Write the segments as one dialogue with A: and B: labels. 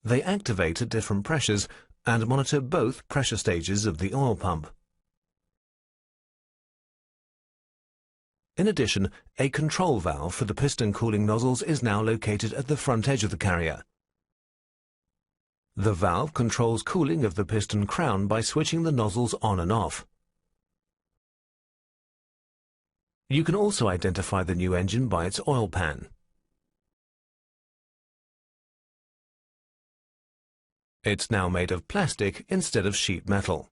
A: They activate at different pressures and monitor both pressure stages of the oil pump. In addition, a control valve for the piston cooling nozzles is now located at the front edge of the carrier. The valve controls cooling of the piston crown by switching the nozzles on and off. You can also identify the new engine by its oil pan. It's now made of plastic instead of sheet metal.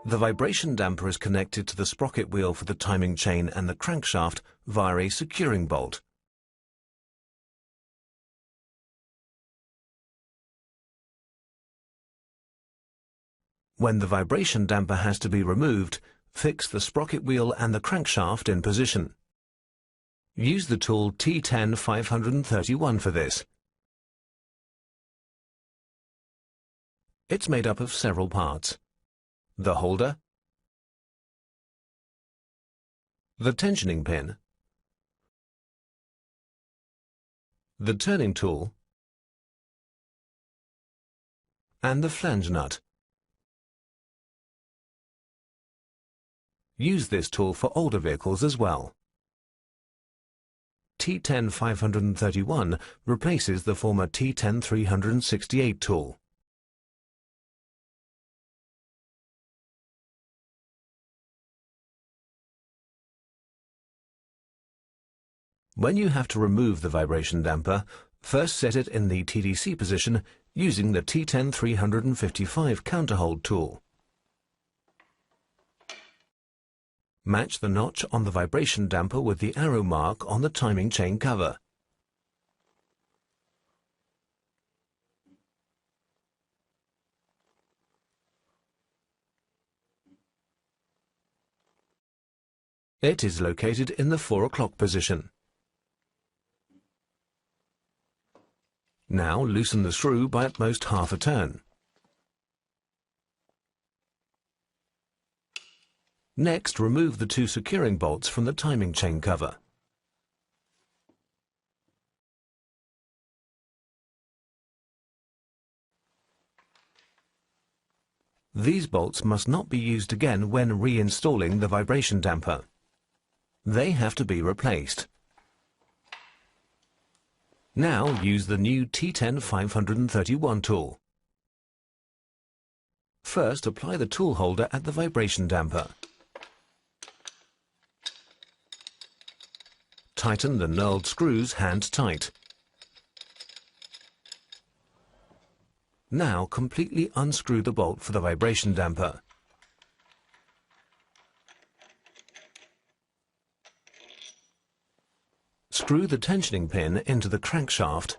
A: The vibration damper is connected to the sprocket wheel for the timing chain and the crankshaft via a securing bolt. When the vibration damper has to be removed, fix the sprocket wheel and the crankshaft in position. Use the tool T10-531 for this. It's made up of several parts: the holder, the tensioning pin, the turning tool, and the flange nut. Use this tool for older vehicles as well. T10-531 replaces the former T10-368 tool. When you have to remove the vibration damper, first set it in the TDC position using the T10-355 counterhold tool. Match the notch on the vibration damper with the arrow mark on the timing chain cover. It is located in the 4 o'clock position. Now loosen the screw by at most half a turn. Next, remove the 2 securing bolts from the timing chain cover. These bolts must not be used again when reinstalling the vibration damper. They have to be replaced. Now use the new T10-531 tool. First, apply the tool holder at the vibration damper. Tighten the knurled screws hand tight. Now completely unscrew the bolt for the vibration damper. Screw the tensioning pin into the crankshaft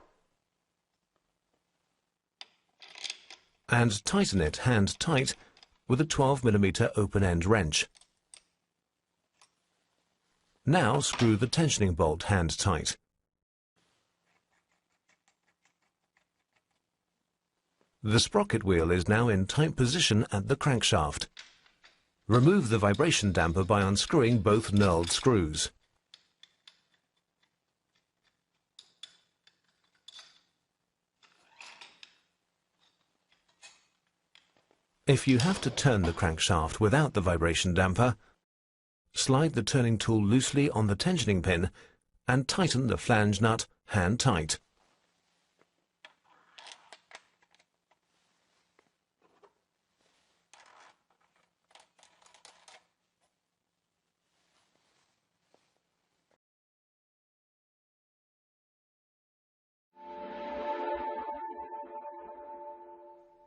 A: and tighten it hand tight with a 12mm open-end wrench. Now screw the tensioning bolt hand tight. The sprocket wheel is now in tight position at the crankshaft. Remove the vibration damper by unscrewing both knurled screws. If you have to turn the crankshaft without the vibration damper, slide the turning tool loosely on the tensioning pin and tighten the flange nut hand tight.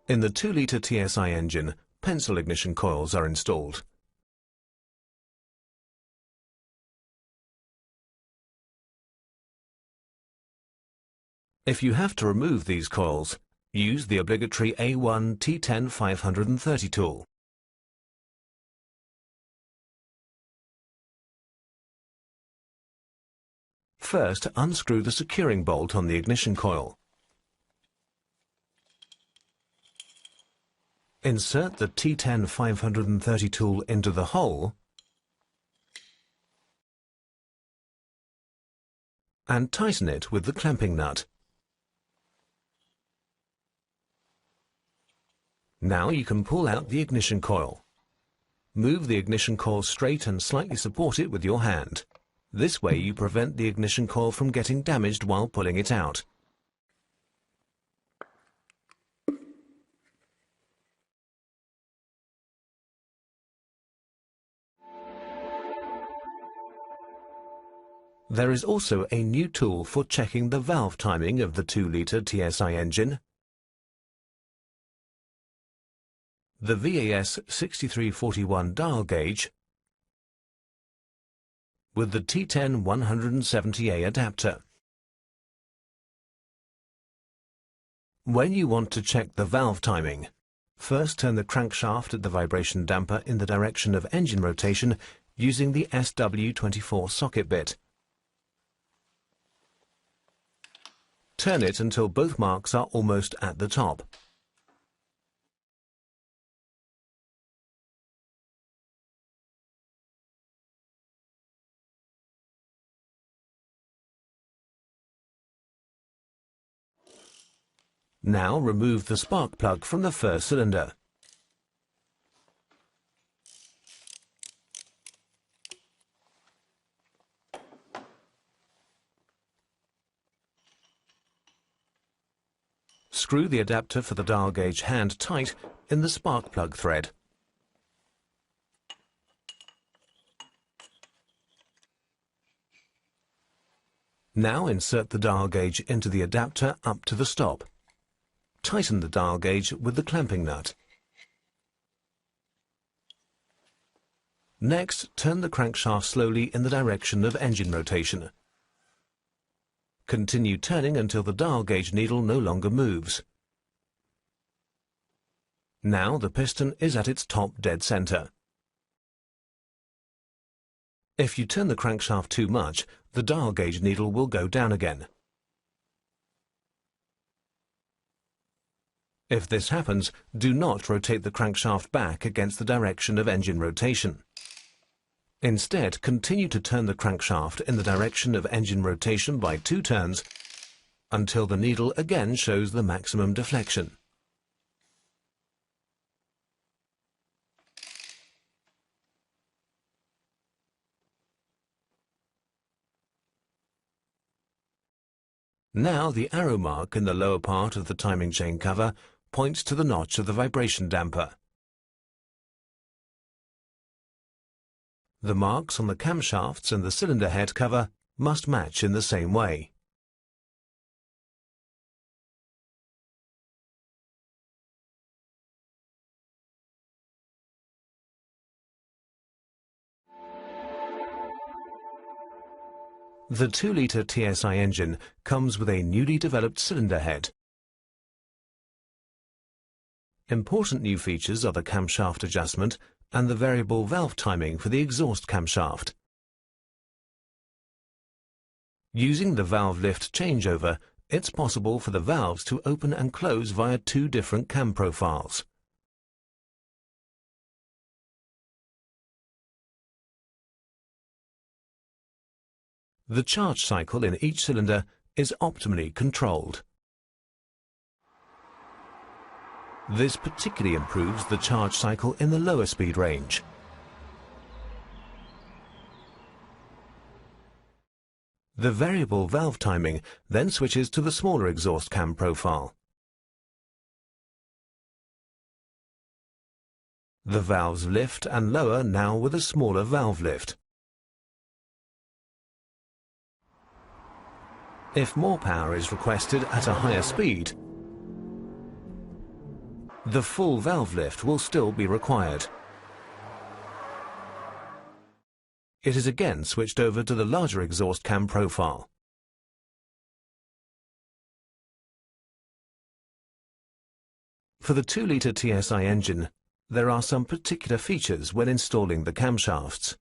A: In the 2-litre TSI engine, pencil ignition coils are installed. If you have to remove these coils, use the obligatory A1 T10-530 tool. First, unscrew the securing bolt on the ignition coil. Insert the T10-530 tool into the hole and tighten it with the clamping nut. Now you can pull out the ignition coil. Move the ignition coil straight and slightly support it with your hand. This way you prevent the ignition coil from getting damaged while pulling it out. There is also a new tool for checking the valve timing of the 2-litre TSI engine. The VAS 6341 dial gauge with the T10 170A adapter. When you want to check the valve timing, first turn the crankshaft at the vibration damper in the direction of engine rotation using the SW24 socket bit. Turn it until both marks are almost at the top. Now remove the spark plug from the first cylinder. Screw the adapter for the dial gauge hand tight in the spark plug thread. Now insert the dial gauge into the adapter up to the stop. Tighten the dial gauge with the clamping nut. Next, turn the crankshaft slowly in the direction of engine rotation. Continue turning until the dial gauge needle no longer moves. Now the piston is at its top dead center. If you turn the crankshaft too much, the dial gauge needle will go down again. If this happens, do not rotate the crankshaft back against the direction of engine rotation. Instead, continue to turn the crankshaft in the direction of engine rotation by 2 turns until the needle again shows the maximum deflection. Now the arrow mark in the lower part of the timing chain cover points to the notch of the vibration damper. The marks on the camshafts and the cylinder head cover must match in the same way. The 2-litre TSI engine comes with a newly developed cylinder head. Important new features are the camshaft adjustment and the variable valve timing for the exhaust camshaft. Using the valve lift changeover, it's possible for the valves to open and close via 2 different cam profiles. The charge cycle in each cylinder is optimally controlled. This particularly improves the charge cycle in the lower speed range. The variable valve timing then switches to the smaller exhaust cam profile. The valves lift and lower now with a smaller valve lift. If more power is requested at a higher speed, the full valve lift will still be required. It is again switched over to the larger exhaust cam profile. For the 2-litre TSI engine, there are some particular features when installing the camshafts.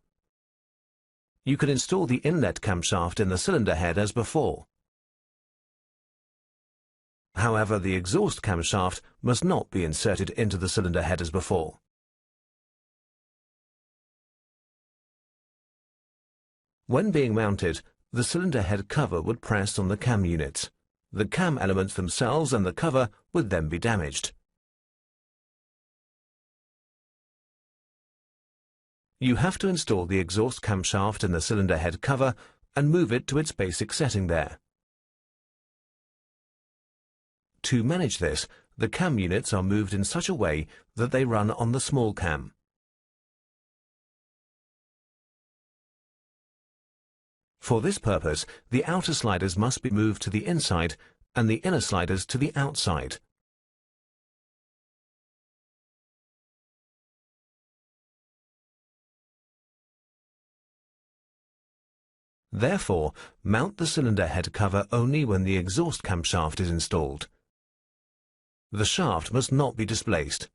A: You can install the inlet camshaft in the cylinder head as before. However, the exhaust camshaft must not be inserted into the cylinder head as before. When being mounted, the cylinder head cover would press on the cam units. The cam elements themselves and the cover would then be damaged. You have to install the exhaust camshaft in the cylinder head cover and move it to its basic setting there. To manage this, the cam units are moved in such a way that they run on the small cam. For this purpose, the outer sliders must be moved to the inside and the inner sliders to the outside. Therefore, mount the cylinder head cover only when the exhaust camshaft is installed. The shaft must not be displaced.